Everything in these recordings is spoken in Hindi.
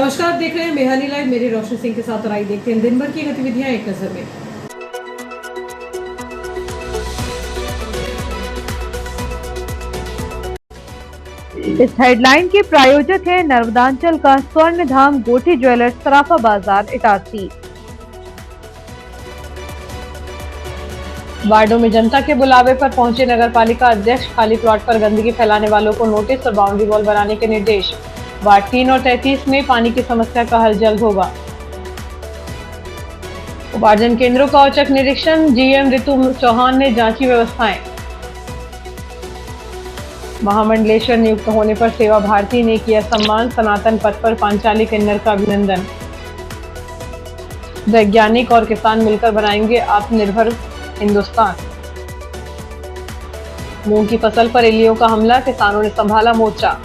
नमस्कार, आप देख रहे हैं मेहानी लाइव। मेरे रोशन सिंह के साथ और आइए देखते हैं दिन भर की गतिविधियां एक नजर में। इस हेडलाइन के प्रायोजक है नर्मदांचल का स्वर्ण धाम गोठी ज्वेलर्स, सराफा बाजार, इटारसी। वार्डों में जनता के बुलावे पर पहुंचे नगर पालिका अध्यक्ष, खाली प्लॉट पर गंदगी फैलाने वालों को नोटिस और बाउंड्री वॉल बनाने के निर्देश। वार्ड 3 और 33 में पानी की समस्या का हल जल्द होगा। उपार्जन केंद्रों का औचक निरीक्षण, जीएम ऋतु चौहान ने जांची व्यवस्थाएं। महामंडलेश्वर नियुक्त होने पर सेवा भारती ने किया सम्मान, सनातन पथ पर पांचाली किन्नर का अभिनंदन। वैज्ञानिक और किसान मिलकर बनाएंगे आत्मनिर्भर हिंदुस्तान। मूंग की फसल पर इल्लियों का हमला, किसानों ने संभाला मोर्चा।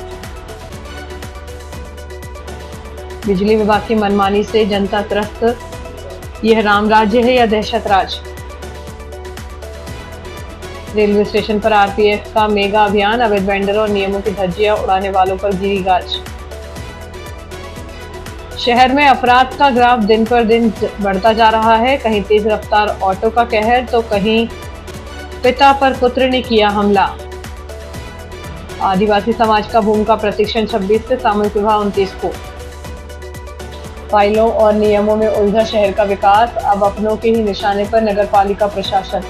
बिजली विभाग की मनमानी से जनता त्रस्त, यह राम राज्य है या दहशत राज। रेलवे स्टेशन पर आरपीएफ का मेगा अभियान, अवैध वेंडरों और नियमों की धज्जियां उड़ाने वालों पर गिरी गाज। शहर में अपराध का ग्राफ दिन पर दिन बढ़ता जा रहा है। कहीं तेज रफ्तार ऑटो का कहर तो कहीं पिता पर पुत्र ने किया हमला। आदिवासी समाज का भूमिका प्रशिक्षण 26 से, सामूहिक विवाह 29 को। फाइलों और नियमों में उलझा शहर का विकास, अब अपनों के ही निशाने पर नगरपालिका प्रशासन।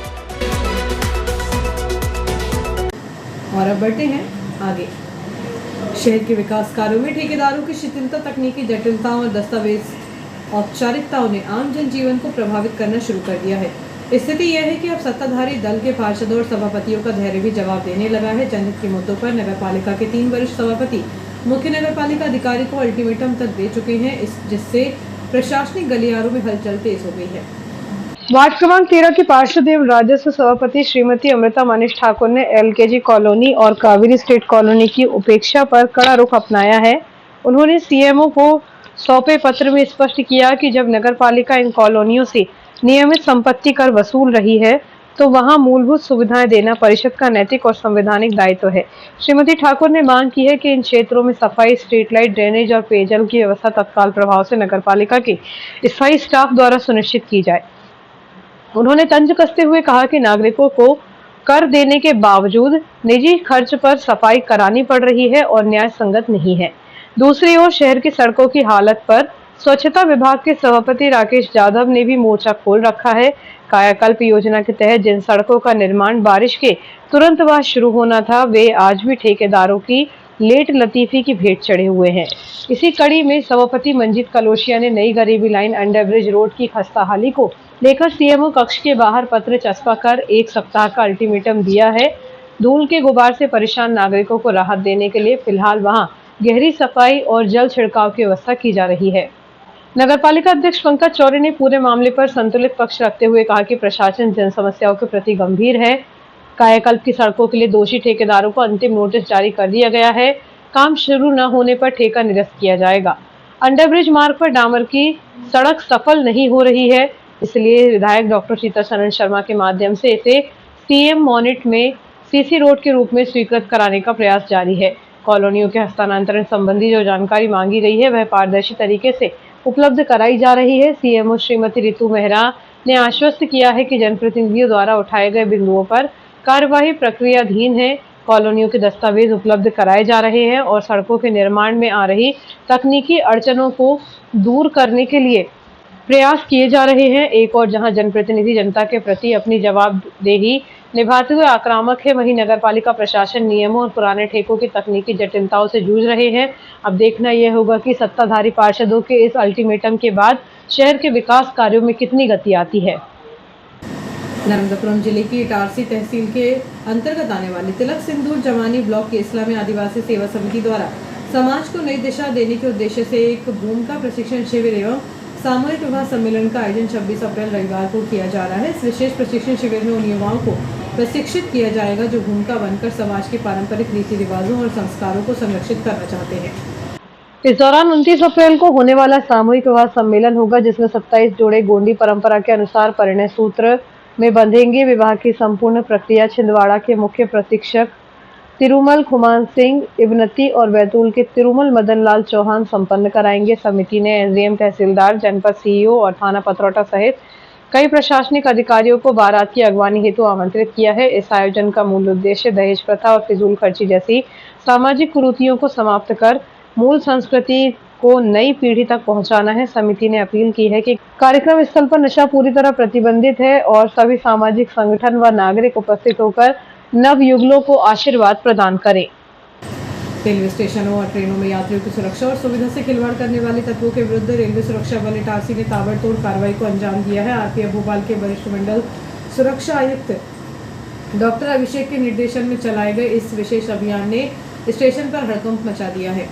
और अब बढ़ते हैं आगे। शहर के विकास कार्यों में ठेकेदारों की शिथिलता, तकनीकी जटिलताओं और दस्तावेज औपचारिकताओं ने आम जनजीवन को प्रभावित करना शुरू कर दिया है। स्थिति यह है कि अब सत्ताधारी दल के पार्षदों और सभापतियों का धैर्य भी जवाब देने लगा है। जनहित के मुद्दों पर नगरपालिका के 3 वरिष्ठ सभापति मुख्य नगरपालिका अधिकारी को अल्टीमेटम तक दे चुके हैं, जिससे प्रशासनिक गलियारों में हलचल तेज हो गई है। वार्ड क्रमांक 13 की पार्षद एवं राजस्व सभापति श्रीमती अमृता मनीष ठाकुर ने एलकेजी कॉलोनी और कावेरी स्टेट कॉलोनी की उपेक्षा पर कड़ा रुख अपनाया है। उन्होंने सीएमओ को सौंपे पत्र में स्पष्ट किया कि जब नगरपालिका इन कॉलोनियों से नियमित संपत्ति कर वसूल रही है तो वहां मूलभूत सुविधाएं देना परिषद का नैतिक और संवैधानिक दायित्व है। श्रीमती ठाकुर ने मांग की है कि इन क्षेत्रों में सफाई, स्ट्रीट लाइट, ड्रेनेज और पेयजल की व्यवस्था तत्काल प्रभाव से नगरपालिका के स्थायी स्टाफ द्वारा सुनिश्चित की जाए। उन्होंने तंज कसते हुए कहा कि नागरिकों को कर देने के बावजूद निजी खर्च पर सफाई करानी पड़ रही है और न्याय संगत नहीं है। दूसरी ओर शहर की सड़कों की हालत पर स्वच्छता विभाग के सभापति राकेश यादव ने भी मोर्चा खोल रखा है। कायाकल्प योजना के तहत जिन सड़कों का निर्माण बारिश के तुरंत बाद शुरू होना था, वे आज भी ठेकेदारों की लेट लतीफी की भेंट चढ़े हुए हैं। इसी कड़ी में सभापति मंजीत कलोशिया ने नई गरीबी लाइन अंडरब्रिज रोड की खस्ताहाली को लेकर सीएमओ कक्ष के बाहर पत्र चस्पा कर 1 सप्ताह का अल्टीमेटम दिया है। धूल के गुबार से परेशान नागरिकों को राहत देने के लिए फिलहाल वहां गहरी सफाई और जल छिड़काव की व्यवस्था की जा रही है। नगरपालिका अध्यक्ष पंकज चौरे ने पूरे मामले पर संतुलित पक्ष रखते हुए कहा कि प्रशासन जन समस्याओं के प्रति गंभीर है। कायाकल्प की सड़कों के लिए दोषी ठेकेदारों को अंतिम नोटिस जारी कर दिया गया है। काम शुरू न होने पर ठेका निरस्त किया जाएगा। अंडरब्रिज मार्ग पर डामर की सड़क सफल नहीं हो रही है, इसलिए विधायक डॉक्टर सीतासरन शर्मा के माध्यम से इसे सीएम मॉनिट में सीसी रोड के रूप में स्वीकृत कराने का प्रयास जारी है। कॉलोनियों के हस्तांतरण संबंधी जो जानकारी मांगी गई है वह पारदर्शी तरीके से उपलब्ध कराई जा रही है। सीएमओ श्रीमती ऋतु मेहरा ने आश्वस्त किया है कि जनप्रतिनिधियों द्वारा उठाए गए बिंदुओं पर कार्यवाही प्रक्रियाधीन है। कॉलोनियों के दस्तावेज उपलब्ध कराए जा रहे हैं और सड़कों के निर्माण में आ रही तकनीकी अड़चनों को दूर करने के लिए प्रयास किए जा रहे हैं। एक और जहां जनप्रतिनिधि जनता के प्रति अपनी जवाबदेही निभाते हुए आक्रामक है, वहीं नगरपालिका प्रशासन नियमों और पुराने ठेकों की तकनीकी जटिलताओं से जूझ रहे हैं। अब देखना यह होगा कि सत्ताधारी पार्षदों के इस अल्टीमेटम के बाद शहर के विकास कार्यों में कितनी गति आती है। नर्मदापुरम जिले की इटारसी तहसील के अंतर्गत आने वाले तिलक सिंदूर जवानी ब्लॉक के इस्लामी आदिवासी सेवा समिति द्वारा समाज को नई दिशा देने के उद्देश्य से एक भूमिका प्रशिक्षण शिविर एवं सामूहिक विवाह सम्मेलन का आयोजन 26 अप्रैल रविवार को किया जा रहा है। इस विशेष प्रशिक्षण शिविर में उन युवाओं को प्रशिक्षित किया जाएगा जो भूमिका बनकर समाज के पारंपरिक रीति रिवाजों और संस्कारों को संरक्षित करना चाहते हैं। इस दौरान 29 अप्रैल को होने वाला सामूहिक विवाह सम्मेलन होगा, जिसमें 27 जोड़े गोंडी परंपरा के अनुसार परिणय सूत्र में बंधेंगे। विवाह की संपूर्ण प्रक्रिया छिंदवाड़ा के मुख्य प्रशिक्षक तिरुमल खुमान सिंह, इबनती और बैतूल के तिरुमल मदन लाल चौहान संपन्न कराएंगे। समिति ने एसडीएम, तहसीलदार, जनपद सीईओ और थाना पतरौटा सहित कई प्रशासनिक अधिकारियों को बारात की अगवानी हेतु आमंत्रित किया है। इस आयोजन का मूल उद्देश्य दहेज प्रथा और फिजूल खर्ची जैसी सामाजिक कुरीतियों को समाप्त कर मूल संस्कृति को नई पीढ़ी तक पहुंचाना है। समिति ने अपील की है कि कार्यक्रम स्थल पर नशा पूरी तरह प्रतिबंधित है और सभी सामाजिक संगठन व नागरिक उपस्थित होकर नवयुगलों को आशीर्वाद प्रदान करें। रेलवे स्टेशनों और ट्रेनों में यात्रियों की सुरक्षा और सुविधा से खिलवाड़ करने वाले तत्वों के विरुद्ध रेलवे सुरक्षा बल इटारसी ने ताबड़तोड़ कार्रवाई को अंजाम दिया है। आरपीएफ भोपाल के वरिष्ठ मंडल सुरक्षा आयुक्त डॉक्टर अभिषेक के निर्देशन में चलाए गए इस विशेष अभियान ने स्टेशन पर हड़कंप मचा दिया है।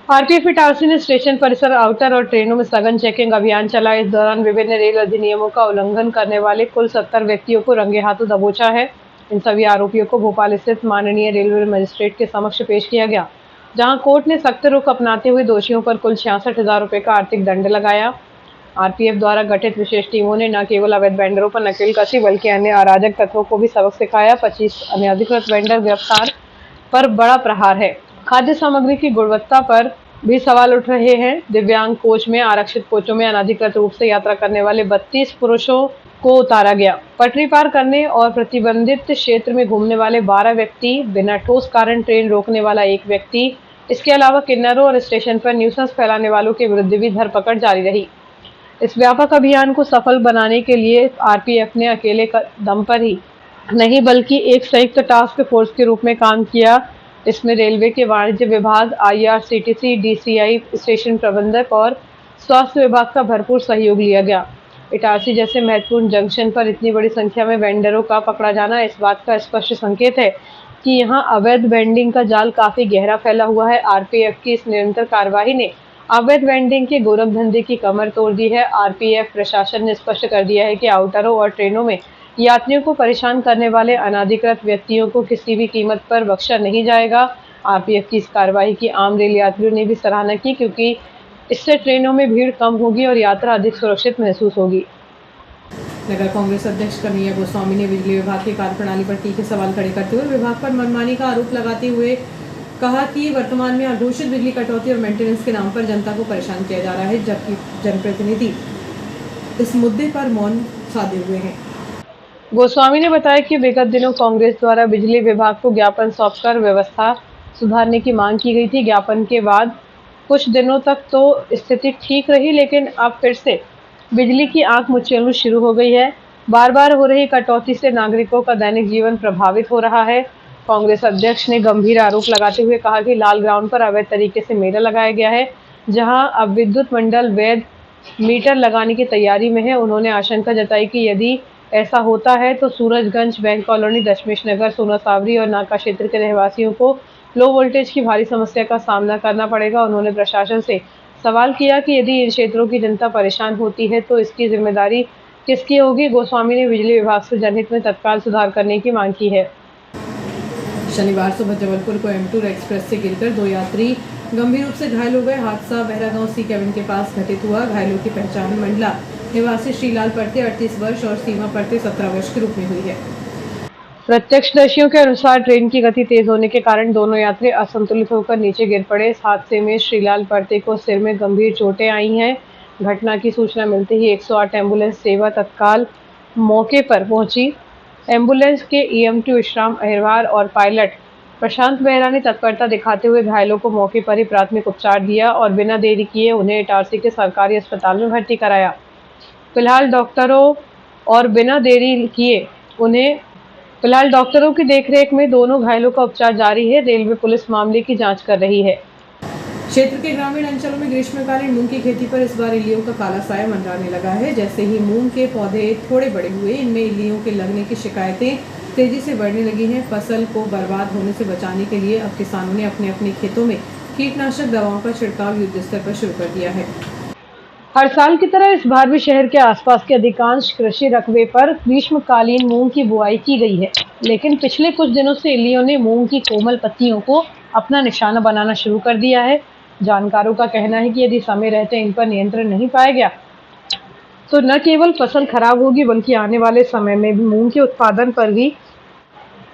आरपीएफ इटारसी ने स्टेशन परिसर, आउटर और ट्रेनों में सघन चेकिंग अभियान चलाया। इस दौरान विभिन्न रेल अधिनियमों का उल्लंघन करने वाले कुल 70 व्यक्तियों को रंगे हाथों दबोचा है। इन सभी आरोपियों को भोपाल स्थित माननीय रेलवे मजिस्ट्रेट के समक्ष पेश किया गया, जहां कोर्ट ने सख्त रुख अपनाते हुए दोषियों पर कुल 66,000 रुपए का आर्थिक दंड लगाया। आरपीएफ द्वारा गठित विशेष टीमों ने न केवल अवैध वेंडरों पर नकेल कसी बल्कि अन्य अराजक तत्वों को भी सबक सिखाया। 25 अनधिकृत वेंडर गिरफ्तार पर बड़ा प्रहार है। खाद्य सामग्री की गुणवत्ता पर भी सवाल उठ रहे हैं। दिव्यांग कोच में, आरक्षित कोचों में अनधिकृत रूप से यात्रा करने वाले 32 पुरुषों को उतारा गया। पटरी पार करने और प्रतिबंधित क्षेत्र में घूमने वाले 12 व्यक्ति, बिना ठोस कारण ट्रेन रोकने वाला 1 व्यक्ति, इसके अलावा किन्नरों और स्टेशन पर न्यूसेंस फैलाने वालों के विरुद्ध भी धरपकड़ जारी रही। इस व्यापक अभियान को सफल बनाने के लिए आरपीएफ ने अकेले दम पर ही नहीं बल्कि एक संयुक्त टास्क फोर्स के रूप में काम किया। इसमें रेलवे के वाणिज्य विभाग, आईआरसीटीसी, डीसीआई, स्टेशन प्रबंधक और स्वास्थ्य विभाग का भरपूर सहयोग लिया गया। इटारसी जैसे महत्वपूर्ण जंक्शन पर इतनी बड़ी संख्या में वेंडरों का पकड़ा जाना इस बात का स्पष्ट संकेत है कि यहाँ अवैध वेंडिंग का जाल काफी गहरा फैला हुआ है। आरपीएफ की इस निरंतर कार्रवाई ने अवैध वेंडिंग के गोरख धंधे की कमर तोड़ दी है। आरपीएफ प्रशासन ने स्पष्ट कर दिया है कि आउटरों और ट्रेनों में यात्रियों को परेशान करने वाले अनाधिकृत व्यक्तियों को किसी भी कीमत पर बख्शा नहीं जाएगा। आरपीएफ की इस कार्रवाई की आम रेल यात्रियों ने भी सराहना की, क्योंकि इससे ट्रेनों में भीड़ कम होगी और यात्रा अधिक सुरक्षित महसूस होगी। नगर कांग्रेस अध्यक्ष कन्हैया गोस्वामी ने बिजली विभाग की कार्यप्रणाली पर तीखे सवाल खड़े करते हुए विभाग पर मनमानी का आरोप लगाते हुए कहा कि वर्तमान में अघोषित बिजली कटौती और मेंटेनेंस के नाम पर जनता को परेशान किया जा रहा है, जबकि जनप्रतिनिधि इस मुद्दे पर मौन साधे हुए हैं। गोस्वामी ने बताया कि विगत दिनों कांग्रेस द्वारा बिजली विभाग को ज्ञापन सौंपकर व्यवस्था सुधारने की मांग की गई थी। ज्ञापन के बाद कुछ दिनों तक तो स्थिति ठीक रही, लेकिन अब फिर से बिजली की आंख मुचेलनी शुरू हो गई है। बार बार हो रही कटौती से नागरिकों का दैनिक जीवन प्रभावित हो रहा है। कांग्रेस अध्यक्ष ने गंभीर आरोप लगाते हुए कहा कि लाल ग्राउंड पर अवैध तरीके से मेला लगाया गया है, जहां अब विद्युत मंडल वैध मीटर लगाने की तैयारी में है। उन्होंने आशंका जताई कि यदि ऐसा होता है तो सूरजगंज, बैंक कॉलोनी, दशमेश नगर, सोना सावरी और नाका क्षेत्र के रहवासियों को लो वोल्टेज की भारी समस्या का सामना करना पड़ेगा। उन्होंने प्रशासन से सवाल किया कि यदि इन क्षेत्रों की जनता परेशान होती है तो इसकी जिम्मेदारी किसकी होगी। गोस्वामी ने बिजली विभाग से जनहित में तत्काल सुधार करने की मांग की है। शनिवार सुबह जबलपुर को M2 एक्सप्रेस से गिरकर 2 यात्री गंभीर रूप से घायल हो गए। हादसा बहरागांव सी केबिन के पास घटित हुआ। घायलों की पहचान मंडला निवासी श्रीलाल परते 38 वर्ष और सीमा परते 17 वर्ष के रूप में हुई है। प्रत्यक्षदर्शियों के अनुसार ट्रेन की गति तेज होने के कारण दोनों यात्री असंतुलित होकर नीचे गिर पड़े। इस हादसे में श्रीलाल परते को सिर में गंभीर चोटें आई हैं। घटना की सूचना मिलते ही 108 एम्बुलेंस सेवा तत्काल मौके पर पहुंची। एम्बुलेंस के EMT विश्राम अहिरवार और पायलट प्रशांत बेहरा ने तत्परता दिखाते हुए घायलों को मौके पर ही प्राथमिक उपचार दिया और बिना देरी किए उन्हें इटारसी के सरकारी अस्पताल में भर्ती कराया। फिलहाल डॉक्टरों की देखरेख में दोनों घायलों का उपचार जारी है। रेलवे पुलिस मामले की जांच कर रही है। क्षेत्र के ग्रामीण अंचलों में ग्रीष्मकालीन मूंग की खेती पर इस बार इल्लियों का काला साया मंडराने लगा है। जैसे ही मूंग के पौधे थोड़े बड़े हुए, इनमें इल्लियों के लगने की शिकायतें तेजी से बढ़ने लगी हैं। फसल को बर्बाद होने से बचाने के लिए अब किसानों ने अपने अपने खेतों में कीटनाशक दवाओं का छिड़काव युद्ध स्तर पर शुरू कर दिया है। हर साल की तरह इस बार भी शहर के आसपास के अधिकांश कृषि रकबे पर ग्रीष्मकालीन मूंग की बुआई की गई है, लेकिन पिछले कुछ दिनों से इल्लियों ने मूंग की कोमल पत्तियों को अपना निशाना बनाना शुरू कर दिया है। जानकारों का कहना है कि यदि समय रहते इन पर नियंत्रण नहीं पाया गया तो न केवल फसल खराब होगी बल्कि आने वाले समय में भी मूंग के उत्पादन पर भी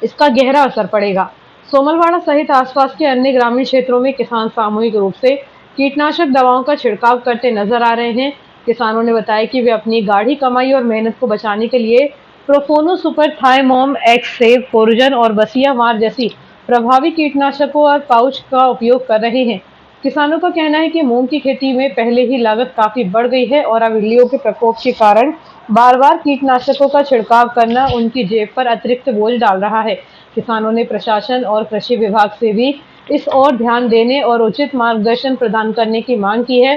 इसका गहरा असर पड़ेगा। सोमलवाड़ा सहित आसपास के अन्य ग्रामीण क्षेत्रों में किसान सामूहिक रूप से कीटनाशक दवाओं का छिड़काव करते नजर आ रहे हैं। किसानों ने बताया कि वे अपनी गाढ़ी कमाई और मेहनत को बचाने के लिए प्रोफोनो सुपर थाइमोम एक्स सेव कोरुजन और बसिया मार जैसी प्रभावी कीटनाशकों और पाउच का उपयोग कर रहे हैं। किसानों का कहना है कि मूंग की खेती में पहले ही लागत काफी बढ़ गई है और अब इल्लियों के प्रकोप के कारण बार बार कीटनाशकों का छिड़काव करना उनकी जेब पर अतिरिक्त बोझ डाल रहा है। किसानों ने प्रशासन और कृषि विभाग से भी इस ओर ध्यान देने और उचित मार्गदर्शन प्रदान करने की मांग की है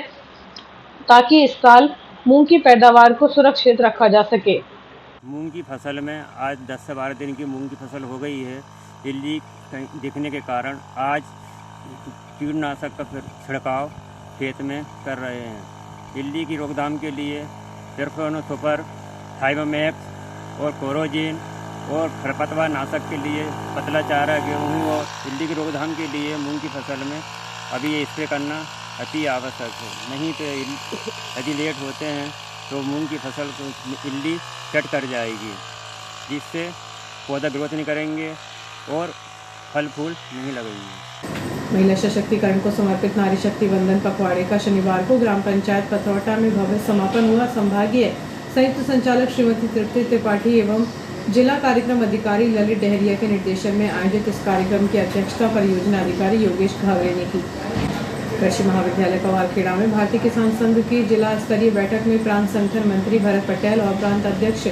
ताकि इस साल मूंग की पैदावार को सुरक्षित रखा जा सके। मूंग की फसल में आज 10 से 12 दिन की मूंग की फसल हो गई है। इल्ली दिखने के कारण आज कीटनाशक का छिड़काव खेत में कर रहे हैं। इल्ली की रोकथाम के लिए प्रोफेनो सुपर थाइमोमैक्स और कोरोजिन और खरपतवार नाशक के लिए पतला चारा गेहूँ और इल्ली की रोकथाम के लिए मूंग की फसल में अभी ये स्प्रे करना अति आवश्यक है। नहीं तो यदि लेट होते हैं तो मूंग की फसल को इल्ली कट कर जाएगी, जिससे पौधा ग्रोथ नहीं करेंगे और फल फूल नहीं लगेंगे। महिला सशक्तिकरण को समर्पित नारी शक्ति वंदन पखवाड़े का शनिवार को ग्राम पंचायत पथरौटा में भव्य समापन हुआ। संभागीय संयुक्त संचालक श्रीमती तृप्ति त्रिपाठी एवं जिला कार्यक्रम अधिकारी ललित डहरिया के निर्देशन में आयोजित इस कार्यक्रम की अध्यक्षता परियोजना अधिकारी योगेश घावरे ने की। कृषि महाविद्यालय कवारखेड़ा में भारतीय किसान संघ की जिला स्तरीय बैठक में प्रांत संगठन मंत्री भरत पटेल और प्रांत अध्यक्ष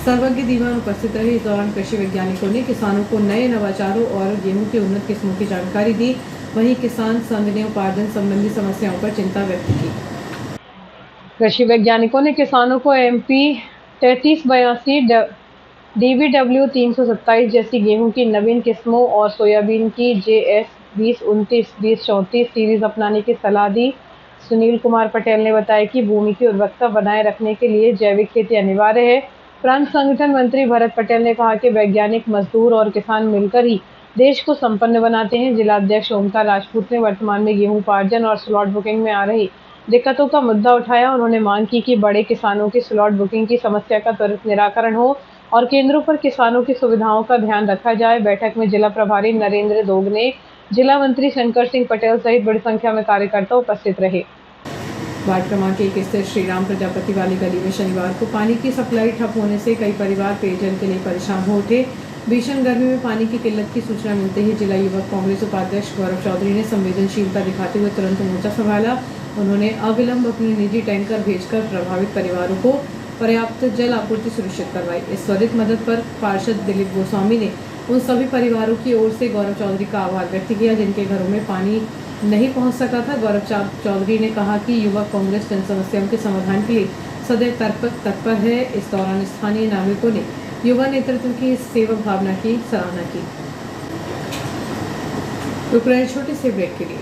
सर्वज्ञ दीवान उपस्थित रहे। इस दौरान कृषि वैज्ञानिकों ने किसानों को नए नवाचारों और गेहूं की उन्नत किस्मों की जानकारी दी। वहीं किसान संघ ने उपार्जन संबंधी समस्याओं पर चिंता व्यक्त की। कृषि वैज्ञानिकों ने किसानों को MP 3382 DVW 327 जैसी गेहूं की नवीन किस्मों और सोयाबीन की JS 2029 2034 सीरीज अपनाने की सलाह दी। सुनील कुमार पटेल ने बताया कि भूमि की उर्वरकता बनाए रखने के लिए जैविक खेती अनिवार्य है। प्रांत संगठन मंत्री भरत पटेल ने कहा कि वैज्ञानिक, मजदूर और किसान मिलकर ही देश को संपन्न बनाते हैं। जिलाध्यक्ष ओमकार राजपूत ने वर्तमान में गेहूं उपार्जन और स्लॉट बुकिंग में आ रही दिक्कतों का मुद्दा उठाया। उन्होंने मांग की कि बड़े किसानों की स्लॉट बुकिंग की समस्या का त्वरित निराकरण हो और केंद्रों पर किसानों की सुविधाओं का ध्यान रखा जाए। बैठक में जिला प्रभारी नरेंद्र दोगने, जिला मंत्री शंकर सिंह पटेल सहित बड़ी संख्या में कार्यकर्ता उपस्थित रहे। वार्ड क्रमांक 1 स्थित श्री राम प्रजापति वाली गली में शनिवार को पानी की सप्लाई ठप होने से कई परिवार पेयजल के लिए परेशान हो उठे। भीषण गर्मी में पानी की किल्लत की सूचना मिलते ही जिला युवक कांग्रेस उपाध्यक्ष गौरव चौधरी ने संवेदनशीलता दिखाते हुए तुरंत मोर्चा संभाला। उन्होंने अविलंब अपने निजी टैंकर भेजकर प्रभावित परिवारों को पर्याप्त जल आपूर्ति सुनिश्चित करवाई। इस त्वरित मदद पर पार्षद दिलीप गोस्वामी ने उन सभी परिवारों की ओर से गौरव चौधरी का आभार व्यक्त किया जिनके घरों में पानी नहीं पहुंच सका था। गौरव चौधरी ने कहा कि युवक कांग्रेस जन समस्याओं के समाधान के लिए सदैव तत्पर है। इस दौरान स्थानीय नागरिकों ने युवा नेतृत्व की इस सेवा भावना की सराहना की। रुक रहे छोटे से ब्रेक के लिए।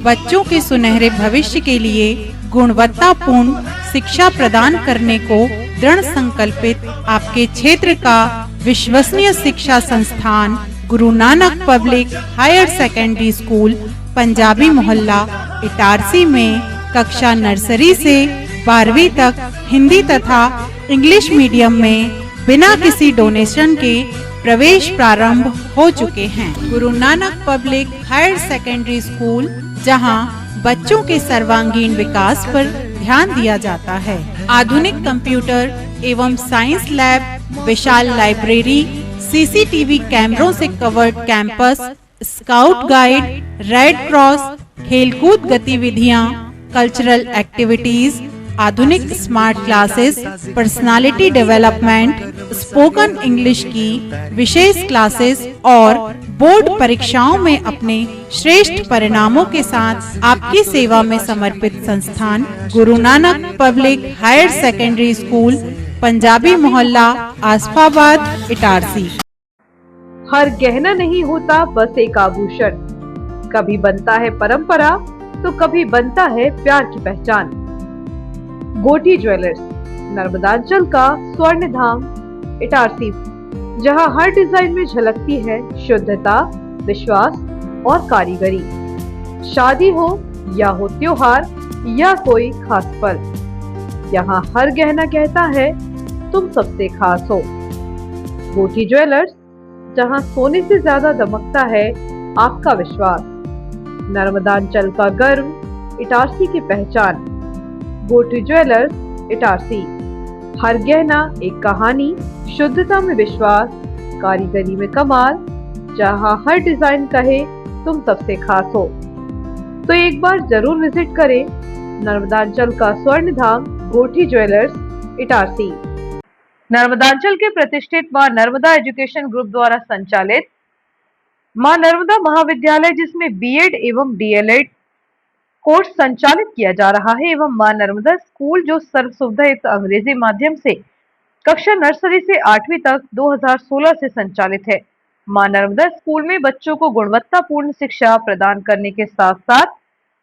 बच्चों के सुनहरे भविष्य के लिए गुणवत्तापूर्ण शिक्षा प्रदान करने को दृढ़ संकल्पित आपके क्षेत्र का विश्वसनीय शिक्षा संस्थान Guru Nanak public higher secondary school Punjabi Mohalla Itarsi में कक्षा नर्सरी से 12वीं तक हिंदी तथा इंग्लिश मीडियम में बिना किसी डोनेशन के प्रवेश प्रारंभ हो चुके हैं। Guru Nanak public higher secondary school, जहां बच्चों के सर्वांगीण विकास पर ध्यान दिया जाता है। आधुनिक कंप्यूटर एवं साइंस लैब, विशाल लाइब्रेरी, CCTV कैमरों से covered campus, scout guide, red cross, खेलकूद गतिविधियां, कल्चरल एक्टिविटीज, आधुनिक smart classes, personality development, spoken English की विशेष क्लासेस और बोर्ड परीक्षाओं में अपने श्रेष्ठ परिणामों के साथ आपकी सेवा में समर्पित संस्थान Guru Nanak public higher secondary school Punjabi Mohalla Asafabad Itarsi. हर गहना नहीं होता बस एक आभूषण, कभी बनता है परंपरा तो कभी बनता है प्यार की पहचान। गोटी ज्वेलर्स, नर्मदांचल का स्वर्ण धाम इटारसी, जहां हर डिजाइन में झलकती है शुद्धता, विश्वास और कारीगरी। शादी हो या हो त्योहार, या कोई खास पल, यहाँ हर गहना कहता है तुम सबसे खास हो। गोठी ज्वेलर्स, जहाँ सोने से ज्यादा दमकता है आपका विश्वास। नर्मदांचल का गर्व, इटारसी की पहचान। गोठी ज्वेलर्स, इटारसी। हर गहना एक कहानी, शुद्धता में विश्वास, कारीगरी में कमाल, जहाँ हर डिजाइन कहे तुम सबसे खास हो। तो एक बार जरूर विजिट करें नर्मदांचल का स्वर्ण धाम गोठी ज्वेलर्स, इटारसी। नर्मदांचल के प्रतिष्ठित मां नर्मदा एजुकेशन ग्रुप द्वारा संचालित मां नर्मदा महाविद्यालय, जिसमें बीएड एवं डीएलएड कोर्स संचालित किया जा रहा है, एवं मां नर्मदा स्कूल जो सर्व सुविधा युक्त अंग्रेजी माध्यम से कक्षा नर्सरी से 8वीं तक 2016 से संचालित है। मां नर्मदा स्कूल में बच्चों को गुणवत्तापूर्ण शिक्षा प्रदान करने के साथ साथ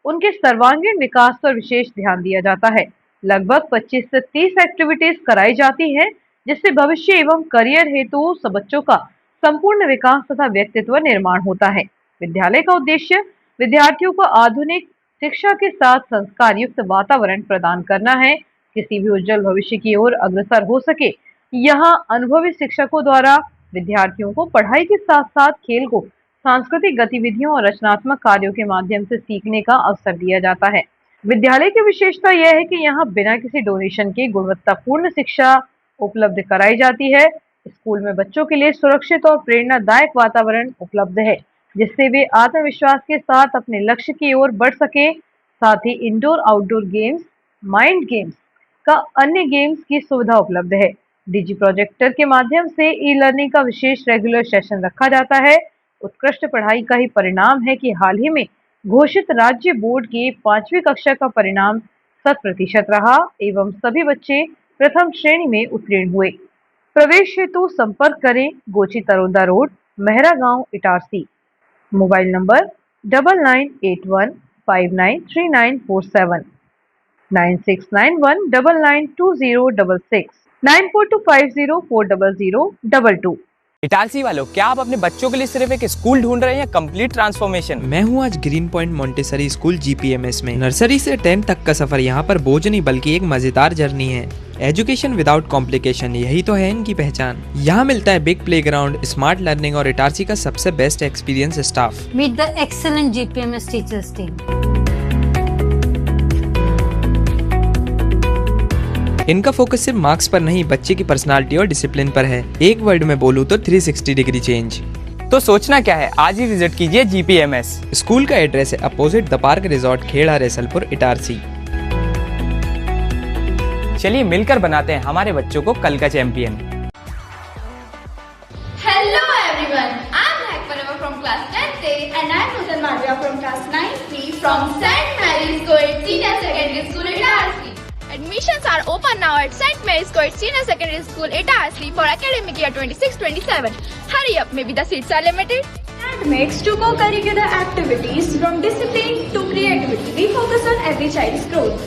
उनके सर्वांगीण विकास पर विशेष ध्यान दिया जाता है। लगभग 25 से 30 एक्टिविटीज कराई जाती हैं, जिससे भविष्य एवं करियर हेतु सब बच्चों का संपूर्ण विकास तथा व्यक्तित्व निर्माण होता है। विद्यालय का उद्देश्य विद्यार्थियों को आधुनिक शिक्षा के साथ संस्कार युक्त वातावरण प्रदान करना है। किसी भी उज्जवल भविष्य की ओर अग्रसर हो सके, यहाँ अनुभवी शिक्षकों द्वारा विद्यार्थियों को पढ़ाई के साथ साथ खेल को सांस्कृतिक गतिविधियों और रचनात्मक कार्यों के माध्यम से सीखने का अवसर दिया जाता है। विद्यालय की विशेषता यह है कि यहाँ बिना किसी डोनेशन के गुणवत्तापूर्ण शिक्षा उपलब्ध कराई जाती है। स्कूल में बच्चों के लिए सुरक्षित और प्रेरणादायक वातावरण उपलब्ध है, जिससे वे आत्मविश्वास के साथ अपने लक्ष्य की ओर बढ़ सके। साथ ही indoor outdoor games, mind games का अन्य गेम्स की सुविधा उपलब्ध है। डिजी प्रोजेक्टर के माध्यम से ई लर्निंग का विशेष रेगुलर सेशन रखा जाता है। उत्कृष्ट पढ़ाई का ही परिणाम है कि हाल ही में घोषित राज्य बोर्ड के 5वीं कक्षा का परिणाम 100% रहा एवं सभी बच्चे प्रथम श्रेणी में उत्तीर्ण हुए। प्रवेश हेतु संपर्क करें गोची तरोदा रोड, मेहरा गांव, इटारसी। Mobile number 9981593947, 9691992066, 9425040022। इटारसी वालों, क्या आप अपने बच्चों के लिए सिर्फ एक स्कूल ढूंढ रहे हैं या कंप्लीट ट्रांसफॉर्मेशन? मैं हूँ आज green point Montessori school GPMS में। नर्सरी से 10th तक का सफर यहाँ पर बोझ नहीं बल्कि एक मजेदार जर्नी है। एजुकेशन विदाउट कॉम्प्लिकेशन, यही तो है इनकी पहचान। यहाँ मिलता है बिग प्लेग्राउंड, स्मार्ट लर्निंग और इटारसी का सबसे best experience staff. Meet the excellent GPMS teachers team. इनका फोकस सिर्फ मार्क्स पर नहीं, बच्चे की पर्सनालिटी और डिसिप्लिन पर है। एक वर्ड में बोलूँ तो 360 डिग्री चेंज। तो सोचना क्या है, आज ही विजिट कीजिए GPMS। स्कूल का एड्रेस है opposite the park resort, Kheda, Raisalpur, Itarsi. चलिए मिलकर बनाते हैं हमारे बच्चों को कल का champion. Hello everyone, I'm Hekmanova from class 10A and I'm Nutan Madhya from class 9C from St. Mary's Coed Senior Secondary School, Itarsi. Admissions are open now at St. Mary's Coed Senior Secondary School, Itarsi for academic year 26-27. Hurry up, maybe the seats are limited. And makes to co-curricular activities from discipline to creativity. We focus on every child's growth.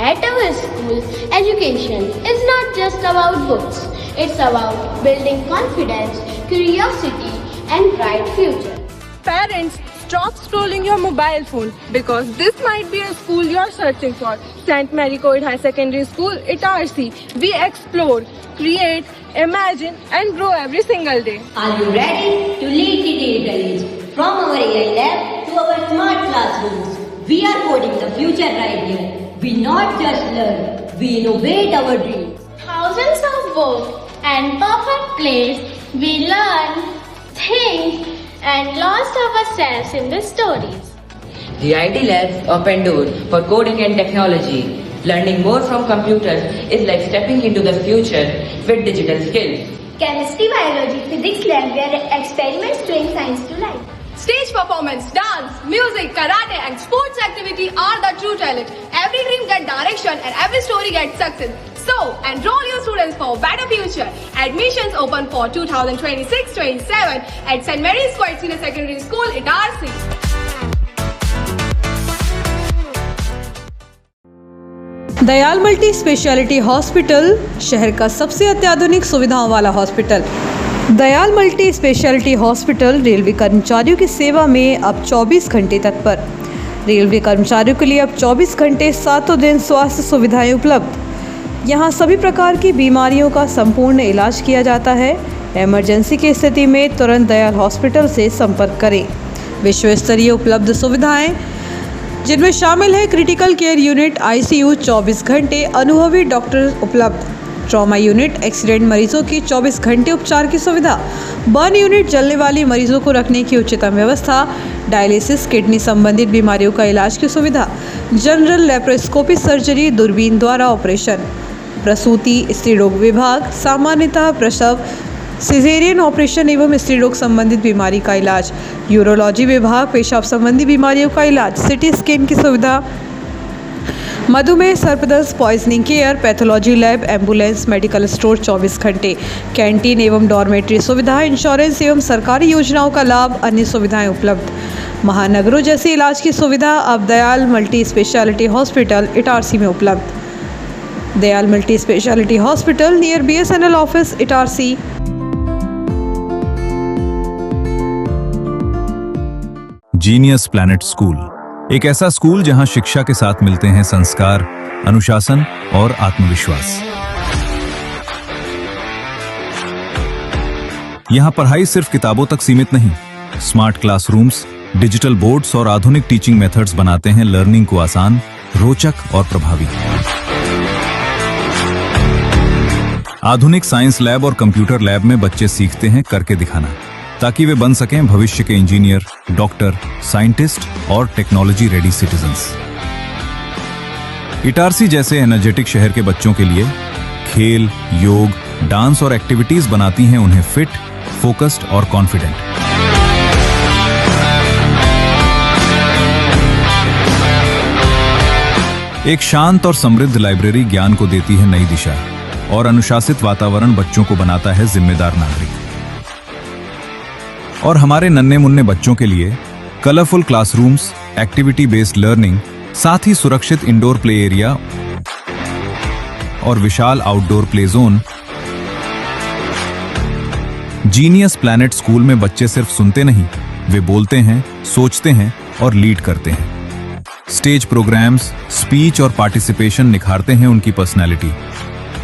At our school, education is not just about books. It's about building confidence, curiosity, and bright future. Parents, stop scrolling your mobile phone because this might be a school you're searching for. St. Mary Coed High Secondary School, Itarsi. We explore, create, imagine, and grow every single day. Are you ready to lead the digital age? From our AI lab to our smart classrooms, we are coding the future right here. We not just learn, we innovate our dreams. Thousands of books and perfect plays, we learn, think, and lost ourselves in the stories. The IT Labs open door for coding and technology. Learning more from computers is like stepping into the future with digital skills. Chemistry, biology, physics lab where experiments bring science to life. Stage performance, dance, music, karate, and sports activity are the true talent. Every dream gets direction and every story gets success. So, enroll your students for a better future. Admissions open for 2026-27 at St. Mary's Coed Senior Secondary School, Itarsi. Dayal multi speciality hospital, शहर का सबसे अत्याधुनिक सुविधाओं वाला hospital. Dayal multi speciality hospital railway कर्मचारियों की सेवा में अब 24 घंटे तत्पर। रेलवे कर्मचारियों के लिए अब 24 घंटे 7 दिन स्वास्थ्य सुविधाएं उपलब्ध। यहाँ सभी प्रकार की बीमारियों का संपूर्ण इलाज किया जाता है। इमरजेंसी की स्थिति में तुरंत दयाल हॉस्पिटल से संपर्क करें। विश्व स्तरीय उपलब्ध सुविधाएं जिनमें शामिल है क्रिटिकल केयर यूनिट, ICU 24 घंटे, अनुभवी डॉक्टर उपलब्ध, ट्रॉमा यूनिट, एक्सीडेंट मरीजों की 24 घंटे उपचार की सुविधा, बर्न यूनिट, जलने वाली मरीजों को रखने की उच्चतम व्यवस्था, डायलिसिस, किडनी संबंधित बीमारियों का इलाज की सुविधा, जनरल लेप्रोस्कोपी सर्जरी, दूरबीन द्वारा ऑपरेशन, प्रसूति, स्त्री रोग विभाग, सामान्यतः प्रसव, सिजेरियन ऑपरेशन एवं स्त्री रोग संबंधित बीमारी का इलाज, यूरोलॉजी विभाग, पेशाब संबंधी बीमारियों का इलाज, सिटी स्कैन की सुविधा, मधुमेह, सर्पदंश, poisoning care, pathology lab, ambulance, medical store 24 घंटे, कैंटीन एवं डॉर्मेट्री सुविधा, इंश्योरेंस एवं सरकारी योजनाओं का लाभ, अन्य सुविधाएं उपलब्ध। महानगरों जैसी इलाज की सुविधा अब Dayal multi speciality hospital Itarsi में उपलब्ध। Dayal multi speciality hospital near BSNL office Itarsi. Genius Planet school, एक ऐसा स्कूल जहां शिक्षा के साथ मिलते हैं संस्कार, अनुशासन और आत्मविश्वास। यहां पढ़ाई सिर्फ किताबों तक सीमित नहीं, स्मार्ट क्लासरूम्स, डिजिटल बोर्ड्स और आधुनिक टीचिंग मेथड्स बनाते हैं लर्निंग को आसान, रोचक और प्रभावी। आधुनिक साइंस लैब और कंप्यूटर लैब में बच्चे सीखते हैं करके दिखाना, ताकि वे बन सकें भविष्य के इंजीनियर, डॉक्टर, साइंटिस्ट और टेक्नोलॉजी रेडी सिटीजन्स। इटारसी जैसे एनर्जेटिक शहर के बच्चों के लिए खेल, योग, डांस और एक्टिविटीज बनाती हैं उन्हें फिट, फोकस्ड और कॉन्फिडेंट। एक शांत और समृद्ध लाइब्रेरी ज्ञान को देती है नई दिशा और अनुशासित वातावरण बच्चों को बनाता है जिम्मेदार नागरिक। और हमारे नन्हे मुन्ने बच्चों के लिए colourful classrooms, activity based learning, साथ ही सुरक्षित इंडोर प्ले एरिया और विशाल outdoor play zone. Genius Planet school में बच्चे सिर्फ सुनते नहीं, वे बोलते हैं, सोचते हैं और लीड करते हैं। स्टेज प्रोग्राम्स, स्पीच और पार्टिसिपेशन निखारते हैं उनकी पर्सनैलिटी।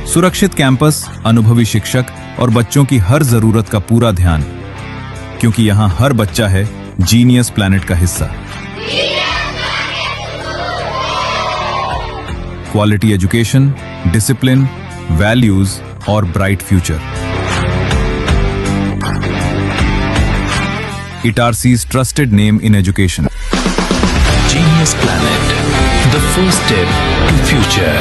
सुरक्षित कैंपस, अनुभवी शिक्षक और बच्चों की हर जरूरत का पूरा ध्यान, क्योंकि यहां हर बच्चा है जीनियस प्लैनेट का हिस्सा। क्वालिटी एजुकेशन, डिसिप्लिन, वैल्यूज और bright future. Itarsi's trusted name in education. Genius Planet, the first step to future.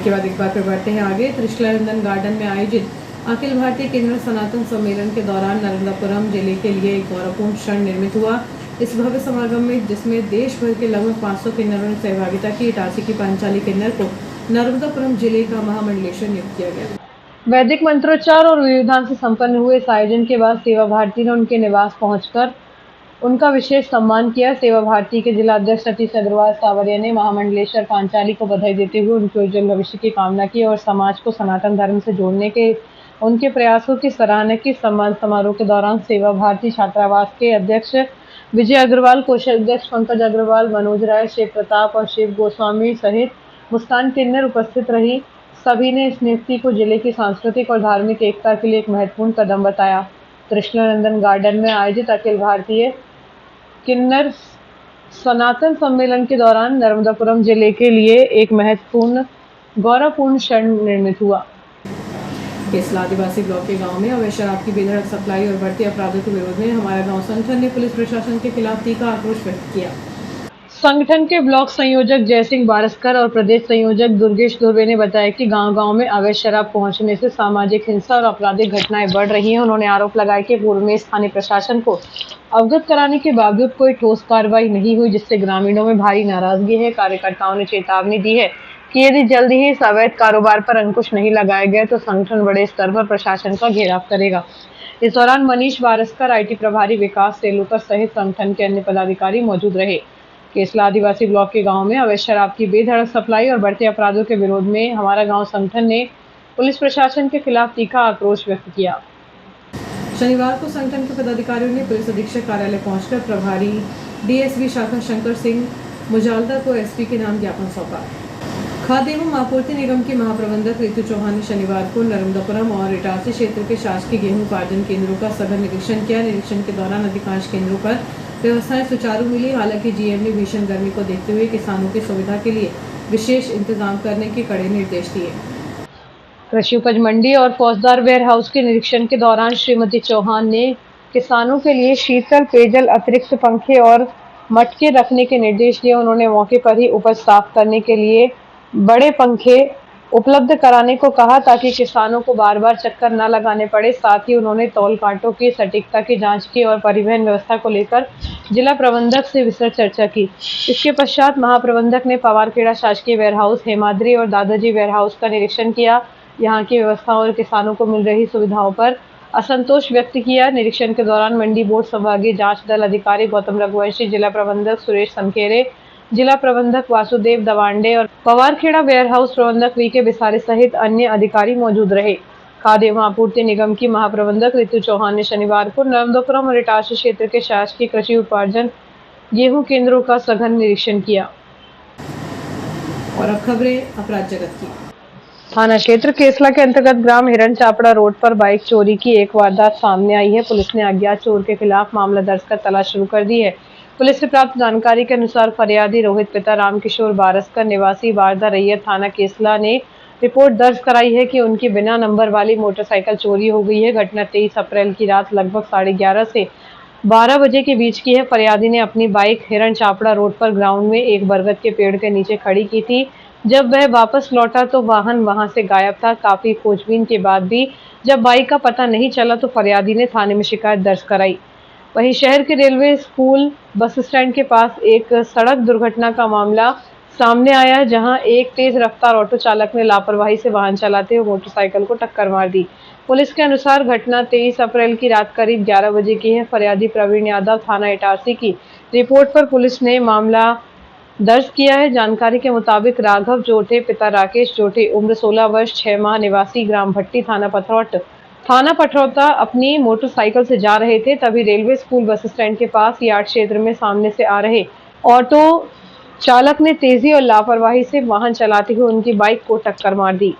के बाद एक बार फिर बढ़ते हैं आगे। त्रिशला नंदन गार्डन में आयोजित अखिल भारतीय किन्नर सनातन सम्मेलन के दौरान नर्मदापुरम जिले के लिए एक गौरवपूर्ण क्षण निर्मित हुआ। इस भव्य समागम में, जिसमें देश भर के लगभग 500 किन्नरों ने सहभागिता की, इटारसी की पांचाली किन्नर को नर्मदापुरम जिले का महामंडलेश्वर नियुक्त किया गया। वैदिक मंत्रोच्चार और विधान से संपन्न हुए इस आयोजन के बाद सेवा भारती ने उनके निवास पहुंचकर उनका विशेष सम्मान किया। सेवा भारती के जिला अध्यक्ष सतीश अग्रवाल सावरिया ने महामंडलेश्वर पांचाली को बधाई देते हुए उनके उज्जवल भविष्य की कामना की और समाज को सनातन धर्म से जोड़ने के उनके प्रयासों की सराहना की। सम्मान समारोह के दौरान सेवा भारती छात्रावास के अध्यक्ष विजय अग्रवाल, कोषाध्यक्ष पंकज अग्रवाल, मनोज राय, शिव प्रताप और शिव गोस्वामी सहित मुस्कान किन्नर उपस्थित रही। सभी ने इस नियुक्ति को जिले की सांस्कृतिक और धार्मिक एकता के लिए एक महत्वपूर्ण कदम बताया। त्रिशला नंदन गार्डन में आयोजित अखिल भारतीय किन्नर सनातन सम्मेलन के दौरान नर्मदापुरम जिले के लिए एक महत्वपूर्ण गौरवपूर्ण क्षण निर्मित हुआ। केसला आदिवासी ब्लॉक के गांव में अवैध शराब की बेधड़क सप्लाई और बढ़ते अपराधों के विरोध में हमारा गांव संगठन ने पुलिस प्रशासन के खिलाफ तीखा आक्रोश व्यक्त किया। संगठन के ब्लॉक संयोजक जयसिंह बारस्कर और प्रदेश संयोजक दुर्गेश धुर्वे ने बताया कि गांव-गांव में अवैध शराब पहुंचने से सामाजिक हिंसा और आपराधिक घटनाएं बढ़ रही हैं। उन्होंने आरोप लगाया कि पूर्व में स्थानीय प्रशासन को अवगत कराने के बावजूद कोई ठोस कार्रवाई नहीं हुई, जिससे ग्रामीणों में भारी नाराजगी है। कार्यकर्ताओं ने चेतावनी दी है कि यदि जल्द ही इस अवैध कारोबार पर अंकुश नहीं लगाया गया तो संगठन बड़े स्तर पर प्रशासन का घेराव करेगा। इस दौरान मनीष बारस्कर, IT प्रभारी विकास सेलुकर सहित संगठन के अन्य पदाधिकारी मौजूद रहे। केसला आदिवासी ब्लॉक के गांव में अवैध शराब की बेधड़क सप्लाई और बढ़ते अपराधों के विरोध में हमारा गांव संगठन ने पुलिस प्रशासन के खिलाफ तीखा आक्रोश व्यक्त किया। शनिवार को संगठन के पदाधिकारियों ने पुलिस अधीक्षक कार्यालय पहुंचकर प्रभारी डीएसपी शाखा शंकर सिंह मुजालदा को एसपी के नाम ज्ञापन सौंपा। खाद्य एवं आपूर्ति निगम की महाप्रबंधक ऋतु चौहान ने शनिवार को नर्मदापुरम और इटारसी क्षेत्र के शासकीय गेहूं उपार्जन केंद्रों का सघन निरीक्षण किया। निरीक्षण के दौरान अधिकांश केंद्रों पर व्यवस्थाएं सुचारू मिली। हालांकि जीएम ने भीषण गर्मी को देखते हुए किसानों की सुविधा के लिए विशेष इंतजाम करने के कड़े निर्देश दिए। कृषि उपज मंडी और फौजदार वेयर हाउस के निरीक्षण के दौरान श्रीमती चौहान ने किसानों के लिए शीतल पेयजल, अतिरिक्त पंखे और मटके रखने के निर्देश दिए। उन्होंने मौके पर ही उपज साफ करने के लिए बड़े पंखे उपलब्ध कराने को कहा ताकि किसानों को बार बार चक्कर न लगाने पड़े। साथ ही उन्होंने तौल कांटों की सटीकता की जांच की और परिवहन व्यवस्था को लेकर जिला प्रबंधक से विस्तृत चर्चा की। इसके पश्चात महाप्रबंधक ने पवारखेड़ा शासकीय वेयरहाउस, हेमाद्री और दादाजी वेयरहाउस का निरीक्षण किया। यहाँ की व्यवस्थाओं और किसानों को मिल रही सुविधाओं पर असंतोष व्यक्त किया। निरीक्षण के दौरान मंडी बोर्ड संभागीय जांच दल अधिकारी गौतम रघुवंशी, जिला प्रबंधक सुरेश संखेरे, जिला प्रबंधक वासुदेव दवांडे और पवारखेड़ा वेयरहाउस प्रबंधक वीके बिसारे सहित अन्य अधिकारी मौजूद रहे। खाद्य एवं आपूर्ति निगम की महाप्रबंधक ऋतु चौहान ने शनिवार को नर्मदापुरम और इटारसी क्षेत्र के शासकीय कृषि उपार्जन गेहूं केंद्रों का सघन निरीक्षण किया। और अब खबरें अपराध जगत की। थाना क्षेत्र केसला के अंतर्गत ग्राम हिरण चापड़ा रोड पर बाइक चोरी की एक वारदात सामने आई है। पुलिस ने अज्ञात चोर के खिलाफ मामला दर्ज कर तलाश शुरू कर दी है। पुलिस से प्राप्त जानकारी के अनुसार फरियादी रोहित पिता रामकिशोर बारसकर निवासी वारदा रैयत थाना केसला ने रिपोर्ट दर्ज कराई है कि उनकी बिना नंबर वाली मोटरसाइकिल चोरी हो गई है। घटना 23 अप्रैल की रात लगभग 11:30 से 12 बजे के बीच की है। फरियादी ने अपनी बाइक हिरण चापड़ा रोड पर ग्राउंड में एक बरगद के पेड़ के नीचे खड़ी की थी। जब वह वापस लौटा तो वाहन वहां से गायब था। काफी खोजबीन के बाद भी जब बाइक का पता नहीं चला तो फरियादी ने थाने में शिकायत दर्ज कराई। वहीं शहर के रेलवे स्कूल बस स्टैंड के पास एक सड़क दुर्घटना का मामला सामने आया, जहां एक तेज रफ्तार ऑटो चालक ने लापरवाही से वाहन चलाते हुए मोटरसाइकिल को टक्कर मार दी। पुलिस के अनुसार घटना 23 अप्रैल की रात करीब 11 बजे की है। फरियादी प्रवीण यादव थाना इटारसी की रिपोर्ट पर पुलिस ने मामला दर्ज किया है। जानकारी के मुताबिक राघव जोटे पिता राकेश जोटे उम्र 16 वर्ष 6 माह निवासी ग्राम भट्टी थाना पटरौता अपनी मोटरसाइकिल से जा रहे थे। तभी रेलवे स्कूल बस स्टैंड के पास यार्ड क्षेत्र में सामने से आ रहे ऑटो चालक ने तेजी और लापरवाही से वाहन चलाते हुए उनकी बाइक को टक्कर मार दी।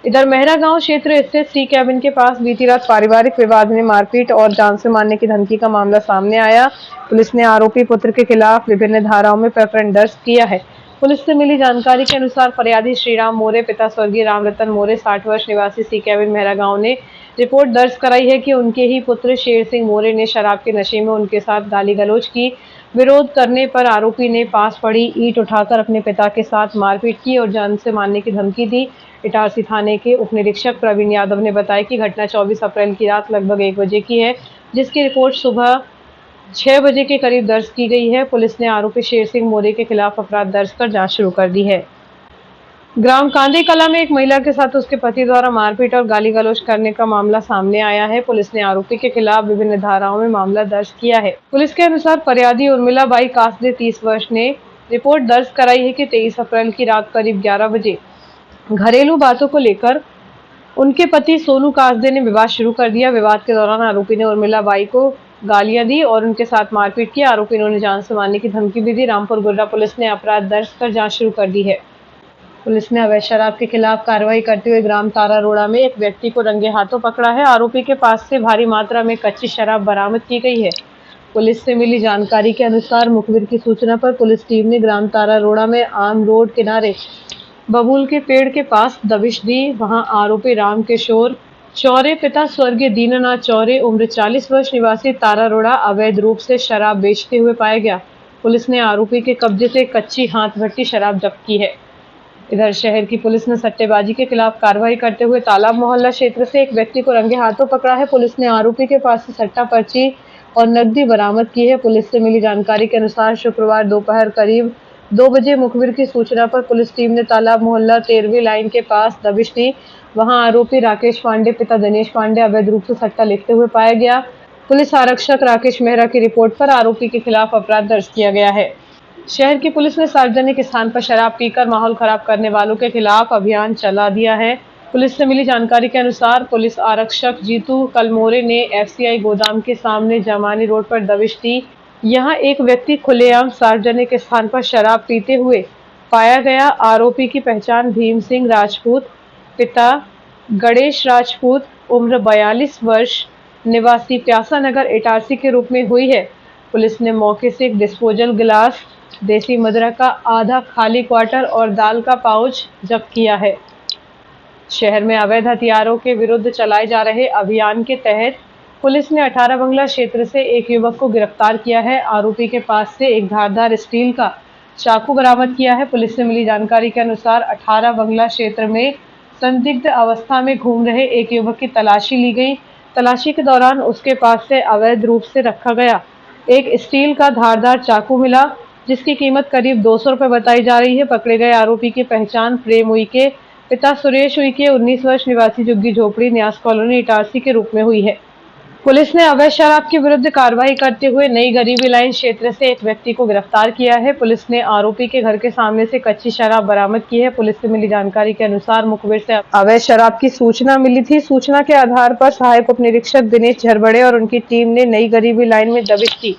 इधर मेहरा गांव क्षेत्र स्थित सी कैबिन के पास बीती रात पारिवारिक विवाद में मारपीट और जान से मारने की धमकी का मामला सामने आया। पुलिस ने आरोपी पुत्र के खिलाफ विभिन्न धाराओं में प्रकरण दर्ज किया है। पुलिस से मिली जानकारी के अनुसार फरियादी श्रीराम मोरे पिता स्वर्गीय रामरतन मोरे 60 वर्ष निवासी सी कैबिन मेहरा गांव ने रिपोर्ट दर्ज कराई है कि उनके ही पुत्र शेर सिंह मोरे ने शराब के नशे में उनके साथ गाली गलौज की। विरोध करने पर आरोपी ने पास पड़ी ईंट उठाकर अपने पिता के साथ मारपीट की और जान से मारने की धमकी दी। इटारसी थाने के उप निरीक्षक प्रवीण यादव ने बताया कि घटना 24 अप्रैल की रात लगभग 1 बजे की है, जिसकी रिपोर्ट सुबह 6 बजे के करीब दर्ज की गई है। पुलिस ने आरोपी शेर सिंह मोरे के खिलाफ अपराध दर्ज कर जांच शुरू कर दी है। ग्राम कांदे कला में एक महिला के साथ उसके पति द्वारा मारपीट और गाली गलौज करने का मामला सामने आया है। पुलिस ने आरोपी के खिलाफ विभिन्न धाराओं में मामला दर्ज किया है। पुलिस के अनुसार फरियादी उर्मिला बाई कासदे 30 वर्ष ने रिपोर्ट दर्ज कराई है कि 23 अप्रैल की रात करीब 11 बजे घरेलू बातों को लेकर उनके पति सोनू कासदे ने विवाद शुरू कर दिया। विवाद के दौरान आरोपी ने उर्मिला बाई को गालियां दी और उनके साथ मारपीट की। आरोपी ने उन्हें जान से मारने की धमकी भी दी। रामपुर गुर्रा पुलिस ने अपराध दर्ज कर जांच शुरू कर दी है। पुलिस ने अवैध शराब के खिलाफ कार्रवाई करते हुए ग्राम तारा रोड़ा में एक व्यक्ति को रंगे हाथों पकड़ा है। आरोपी के पास से भारी मात्रा में कच्ची शराब बरामद की गई है। पुलिस से मिली जानकारी के अनुसार मुखबिर की सूचना पर पुलिस टीम ने ग्राम तारा रोड़ा में आम रोड किनारे बबूल के पेड़ के पास दबिश दी। वहां आरोपी रामकिशोर चौरे पिता स्वर्गीय दीनानाथ चौरे उम्र 40 वर्ष निवासी तारा रोड़ा अवैध रूप से शराब बेचते हुए पाया गया। पुलिस ने आरोपी के कब्जे से कच्ची हाथ भट्टी शराब जब्त की है। इधर शहर की पुलिस ने सट्टेबाजी के खिलाफ कार्रवाई करते हुए तालाब मोहल्ला क्षेत्र से एक व्यक्ति को रंगे हाथों पकड़ा है। पुलिस ने आरोपी के पास से सट्टा पर्ची और नकदी बरामद की है। पुलिस से मिली जानकारी के अनुसार शुक्रवार दोपहर करीब 2 बजे मुखबिर की सूचना पर पुलिस टीम ने तालाब मोहल्ला 13वीं लाइन के पास दबिश दी। वहां आरोपी राकेश पांडे पिता दिनेश पांडे अवैध रूप से सट्टा लिखते हुए पाया गया। पुलिस आरक्षक राकेश मेहरा की रिपोर्ट पर आरोपी के खिलाफ अपराध दर्ज किया गया है। शहर की पुलिस ने सार्वजनिक स्थान पर शराब पीकर माहौल खराब करने वालों के खिलाफ अभियान चला दिया है। पुलिस से मिली जानकारी के अनुसार पुलिस आरक्षक जीतू कलमोरे ने एफसीआई गोदाम के सामने जमानी रोड पर दबिश दी। यहां एक व्यक्ति खुलेआम सार्वजनिक स्थान पर शराब पीते हुए पाया गया। आरोपी की पहचान भीम सिंह राजपूत, पिता गणेश राजपूत, उम्र 42 वर्ष, निवासी प्यासा नगर इटारसी के रूप में हुई है। पुलिस ने मौके से एक डिस्पोजल गिलास, देसी मदिरा का आधा खाली क्वार्टर और दाल का पाउच जब्त किया है। शहर में अवैध हथियारों के विरुद्ध चलाए जा रहे अभियान के तहत पुलिस ने 18 बंगला क्षेत्र से एक युवक को गिरफ्तार किया है। आरोपी के पास से एक धारदार स्टील का चाकू बरामद किया है। पुलिस से मिली जानकारी के अनुसार 18 बंगला क्षेत्र में संदिग्ध अवस्था में घूम रहे एक युवक की तलाशी ली गई। तलाशी के दौरान उसके पास से अवैध रूप से रखा गया एक स्टील का धारदार चाकू मिला, जिसकी कीमत करीब 200 रुपये बताई जा रही है। पकड़े गए आरोपी की पहचान प्रेम उइके, पिता सुरेश उइके, 19 वर्ष, निवासी झुग्गी झोपड़ी, न्यास कॉलोनी, इटारसी के रूप में हुई है। पुलिस ने अवैध शराब के विरुद्ध कार्रवाई करते हुए नई गरीबी लाइन क्षेत्र से एक व्यक्ति को गिरफ्तार किया है। पुलिस ने आरोपी के घर के सामने से कच्ची शराब बरामद की है। पुलिस से मिली जानकारी के अनुसार मुखबिर से अवैध शराब की सूचना मिली थी। सूचना के आधार पर सहायक उप निरीक्षक दिनेश झरबड़े और उनकी टीम ने नई गरीबी लाइन में दबिश की।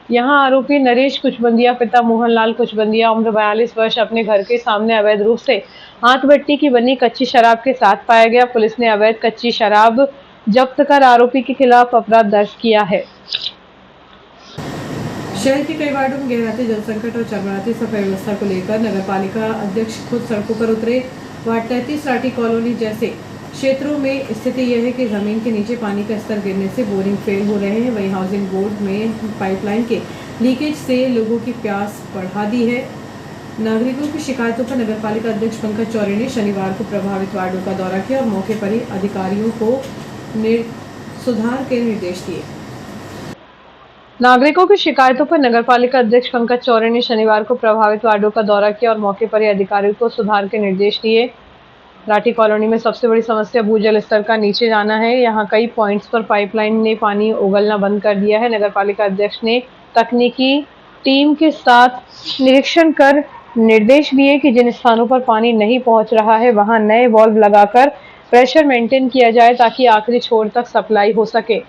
यहां आरोपी नरेश कुचबंदिया, पिता मोहनलाल कुचबंदिया, उम्र 42 वर्ष, अपने घर के सामने अवैध रूप से हाथ भट्टी की बनी कच्ची शराब के साथ पाया गया। पुलिस ने अवैध कच्ची शराब जब्त कर आरोपी के खिलाफ अपराध दर्ज किया है। शहर के कई वार्डों में गहराते जल संकट और चरमराती सफाई व्यवस्था को लेकर नगरपालिका अध्यक्ष खुद सड़कों पर उतरे। वार्ड 33 राठी कॉलोनी जैसे क्षेत्रों में स्थिति यह है कि जमीन के नीचे पानी का स्तर गिरने से बोरिंग फेल हो रहे हैं। वहीं हाउसिंग बोर्ड में पाइपलाइन के लीकेज से लोगों की प्यास बढ़ा दी है। नागरिकों की शिकायतों पर नगरपालिका अध्यक्ष पंकज चौरे ने शनिवार को प्रभावित वार्डों का दौरा किया और मौके पर ही अधिकारियों को सुधार के निर्देश दिए। नागरिकों की शिकायतों पर नगरपालिका अध्यक्ष पंकज चौरे ने शनिवार को प्रभावित वार्डों का दौरा किया और मौके पर ही अधिकारियों को सुधार के निर्देश दिए। राठी कॉलोनी में सबसे बड़ी समस्या भूजल स्तर का नीचे जाना है। यहाँ कई पॉइंट्स पर पाइपलाइन ने पानी उगलना बंद कर दिया है। नगरपालिका अध्यक्ष ने तकनीकी टीम के साथ निरीक्षण कर निर्देश दिए कि जिन स्थानों पर पानी नहीं पहुंच रहा है वहां नए वाल्व लगाकर प्रेशर मेंटेन किया जाए ताकि आखिरी छोर तक सप्लाई हो सके।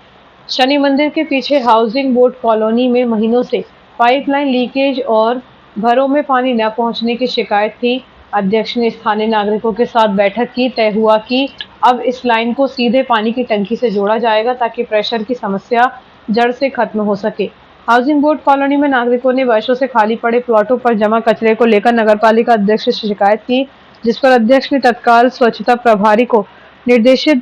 शनि मंदिर के पीछे हाउसिंग बोर्ड कॉलोनी में महीनों से पाइपलाइन लीकेज और घरों में पानी न पहुंचने की शिकायत थी। अध्यक्ष ने स्थानीय नागरिकों के साथ बैठक की। तय हुआ कि अब इस लाइन को सीधे पानी की टंकी से जोड़ा जाएगा ताकि प्रेशर की समस्या जड़ से खत्म हो सके। हाउसिंग बोर्ड कॉलोनी में नागरिकों ने वर्षों से खाली पड़े प्लॉटों पर जमा कचरे को लेकर नगरपालिका अध्यक्ष से शिकायत की, जिस पर अध्यक्ष ने तत्काल स्वच्छता प्रभारी को निर्देशित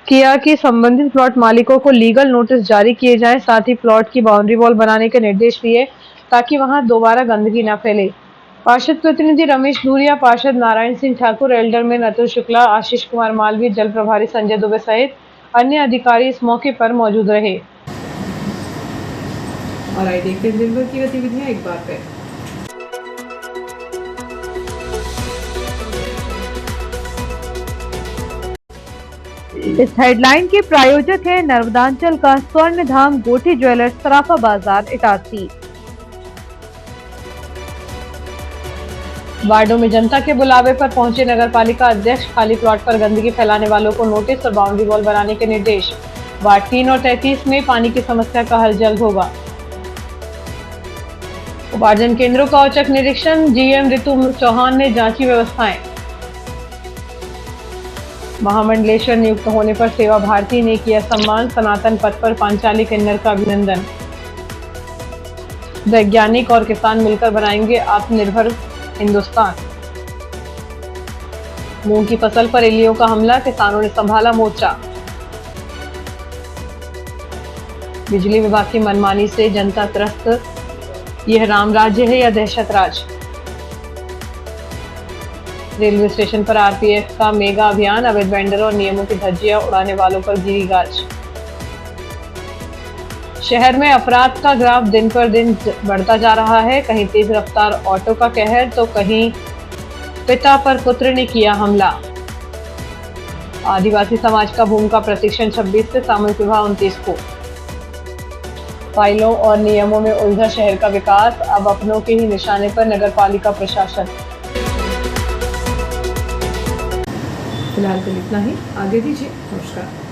किया कि संबंधित प्लॉट मालिकों को लीगल नोटिस जारी किए जाएं। साथ ही प्लॉट की बाउंड्री वॉल बनाने के निर्देश दिए ताकि वहां दोबारा गंदगी न फैले। पार्षद प्रतिनिधि रमेश धूरिया, पार्षद नारायण सिंह ठाकुर, एल्डरमैन अतुल शुक्ला, आशीष कुमार मालवीय, जल प्रभारी संजय दुबे सहित अन्य अधिकारी इस मौके पर मौजूद रहे। और आइए देखते हैं दिन भर की गतिविधियां एक बार फिर। इस हेडलाइन के प्रायोजक है नर्मदांचल का स्वर्ण धाम गोठी ज्वेलर्स, सराफा बाजार, इटारसी। वार्डों में जनता के बुलावे पर पहुंचे नगरपालिका अध्यक्ष, खाली प्लॉट पर गंदगी फैलाने वालों को नोटिस और बाउंड्री वॉल बनाने के निर्देश। वार्ड 3 और 33 में पानी की समस्या का हल जल्द होगा। उपार्जन केंद्रों का औचक निरीक्षण, जीएम ऋतु चौहान ने जांची व्यवस्थाएं। महामंडलेश्वर नियुक्त होने पर सेवा भारती ने किया सम्मान, सनातन पद पर पांचाली किन्नर का अभिनंदन। वैज्ञानिक और किसान मिलकर बनाएंगे आत्मनिर्भर हिंदुस्तान। मूंग की फसल पर इल्लियों का हमला, किसानों ने संभाला मोर्चा। बिजली विभाग की मनमानी से जनता त्रस्त, यह राम राज्य है या दहशत राज। रेलवे स्टेशन पर आरपीएफ का मेगा अभियान, अवैध वेंडरों और नियमों की धज्जियां उड़ाने वालों पर गिरी गाज। शहर में अपराध का ग्राफ दिन पर दिन बढ़ता जा रहा है। कहीं तेज रफ्तार ऑटो का कहर तो कहीं पिता पर पुत्र ने किया हमला। आदिवासी समाज का भूमि का प्रशिक्षण 26 से, सामूहिक विवाह 29 को। फाइलों और नियमों में उलझा शहर का विकास, अब अपनों के ही निशाने पर नगरपालिका प्रशासन। फिलहाल के लिए इतना ही, आगे दीजिए, नमस्कार।